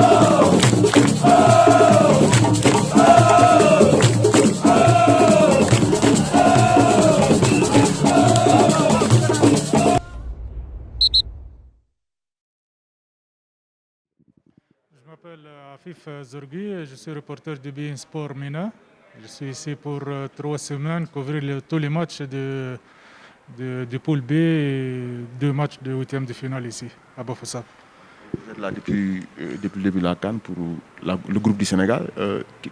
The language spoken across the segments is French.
Je m'appelle Afif Zorgui, je suis reporter de beIN Sport MENA. Je suis ici pour 3 semaines couvrir tous les matchs de poule B et 2 matchs de huitième de finale ici, à Bafoussam. Vous êtes là depuis le début de la CAN pour le groupe du Sénégal.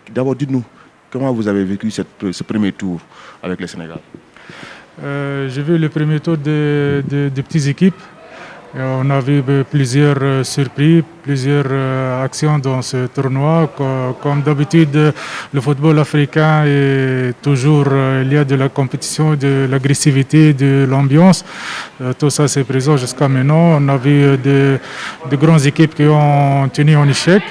D'abord, dites-nous, comment vous avez vécu ce premier tour avec le Sénégal? J'ai vu le premier tour de petites équipes. On a vu plusieurs surprises, plusieurs actions dans ce tournoi. Comme d'habitude, le football africain est toujours, il y a de la compétition, de l'agressivité, de l'ambiance. Tout ça c'est présent jusqu'à maintenant. On a vu de grandes équipes qui ont tenu en échec.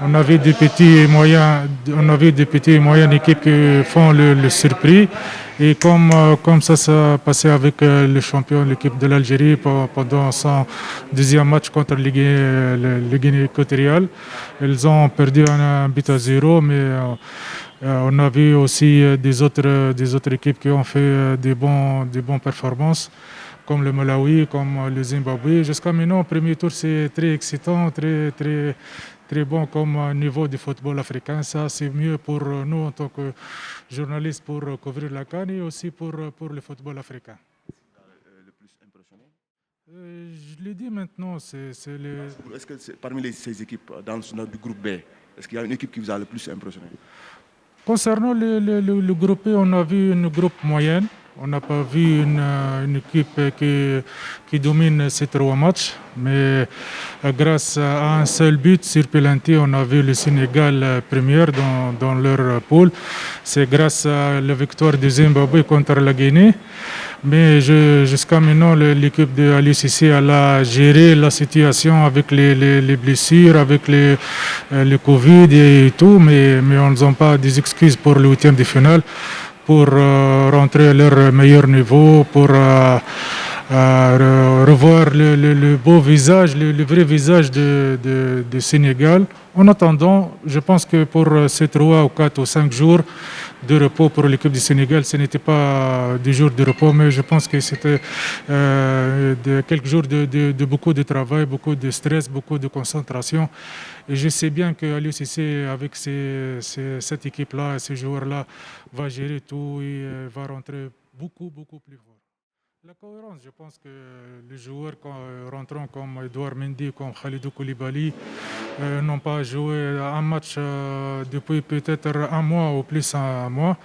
On a vu des petits et moyennes équipes qui font le surpris. Et comme ça s'est passé avec le champion, l'équipe de l'Algérie, pendant son deuxième match contre le Guinée équatoriale. Ils ont perdu un but à 0, mais on a vu aussi des autres équipes qui ont fait des bonnes performances, comme le Malawi, comme le Zimbabwe. Jusqu'à maintenant, le premier tour, c'est très excitant, très bon comme niveau du football africain. Ça, c'est mieux pour nous en tant que journalistes pour couvrir la CAN et aussi pour le football africain. Le plus impressionné? Je l'ai dit maintenant, c'est le... Est-ce que parmi ces équipes du groupe B, est-ce qu'il y a une équipe qui vous a le plus impressionné? Concernant le groupe B, on a vu une groupe moyenne. On n'a pas vu une équipe qui domine ces 3 matchs, mais grâce à un seul but sur penalty, on a vu le Sénégal première dans leur poule. C'est grâce à la victoire du Zimbabwe contre la Guinée. Mais jusqu'à maintenant, l'équipe de Aliou Cissé a géré la situation avec les blessures, avec le Covid et tout, mais on n'a pas des excuses pour le huitième de finale, pour rentrer à leur meilleur niveau, pour revoir le beau visage, le vrai visage de Sénégal. En attendant, je pense que pour ces 3 ou 4 ou 5 jours de repos pour l'équipe du Sénégal, ce n'était pas des jours de repos, mais je pense que c'était quelques jours de beaucoup de travail, beaucoup de stress, beaucoup de concentration. Et je sais bien que Aliou Cissé, avec cette équipe-là, ces joueurs-là, va gérer tout et va rentrer beaucoup plus fort. La cohérence, je pense que les joueurs rentrant comme Edouard Mendy, comme Khalidou Koulibaly, n'ont pas joué un match depuis peut-être un mois ou plus un mois.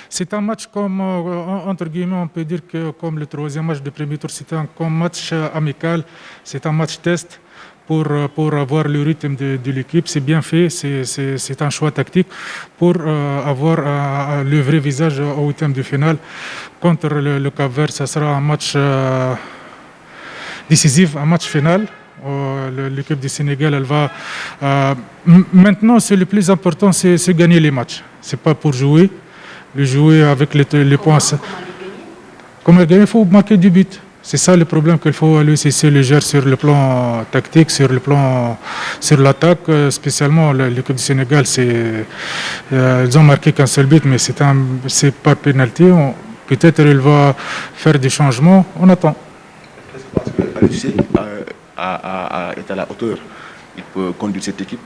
C'est un match comme, entre guillemets, on peut dire que comme le 3e match de premier tour, c'est un match amical, c'est un match test. Pour avoir le rythme de l'équipe, c'est bien fait, c'est un choix tactique pour avoir le vrai visage au huitième de finale. Contre le Cap-Vert, ça sera un match décisif, un match final. L'équipe du Sénégal, elle va... maintenant, c'est le plus important, c'est gagner les matchs. C'est pas pour jouer. Jouer avec les points... Comment gagner? Il faut marquer du but. C'est ça le problème qu'il faut aller essayer le gérer sur le plan tactique, sur l'attaque, spécialement l'équipe du Sénégal. Ils ont marqué qu'un seul but, mais c'est par pénalty. Peut-être il va faire des changements. On attend. Est-ce que parce que Aliou Cissé est à la hauteur, il peut conduire cette équipe?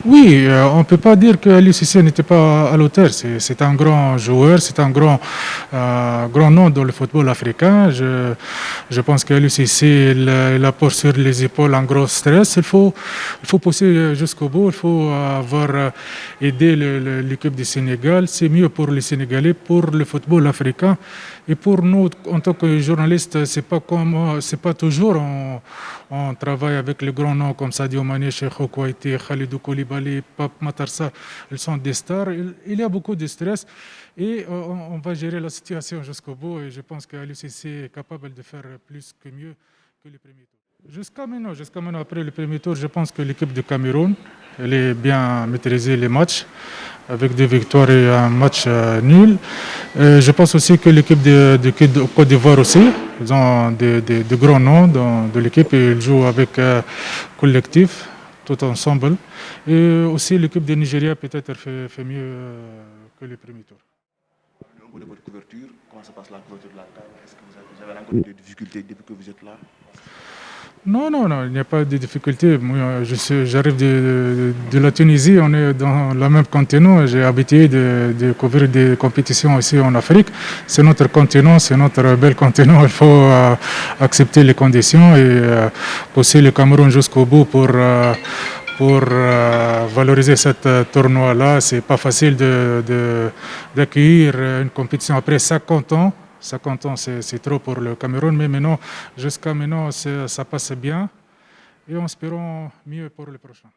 Oui, on ne peut pas dire que Aliou Cissé n'était pas à l'auteur. C'est un grand joueur, c'est un grand nom dans le football africain. Je pense qu'Aliou Cissé il apporte sur les épaules un gros stress. Il faut pousser jusqu'au bout. Il faut avoir aidé l'équipe du Sénégal. C'est mieux pour les Sénégalais, pour le football africain. Et pour nous, en tant que journalistes, c'est pas toujours on travaille avec les grands noms comme Sadio Mané, Cheikhou Kouyaté, Khalidou Koulibaly, Pape Matar Sarr. Ils sont des stars. Il y a beaucoup de stress et on va gérer la situation jusqu'au bout. Et je pense qu'Aliou Cissé est capable de faire plus que mieux que le premier tour. Jusqu'à maintenant, après le premier tour, je pense que l'équipe de Cameroun, elle est bien maîtrisé les matchs avec 2 victoires et un match nul. Je pense aussi que l'équipe de Côte d'Ivoire aussi, ils ont de grands noms de l'équipe et ils jouent avec collectif. tout ensemble. Et aussi l'équipe de Nigeria peut-être fait mieux que les premiers tours. Au niveau de votre couverture, comment se passe la couverture de la CAN? Est-ce que vous avez rencontré des difficultés depuis que vous êtes là? Non, non, non, il n'y a pas de difficulté. Moi, j'arrive de la Tunisie, on est dans le même continent. J'ai habitué de couvrir des compétitions ici en Afrique. C'est notre continent, c'est notre bel continent. Il faut accepter les conditions et pousser le Cameroun jusqu'au bout pour valoriser ce tournoi-là. C'est pas facile d'accueillir une compétition après 50 ans. 50 ans, c'est trop pour le Cameroun, mais maintenant, jusqu'à maintenant, ça passe bien et en espérant mieux pour le prochain.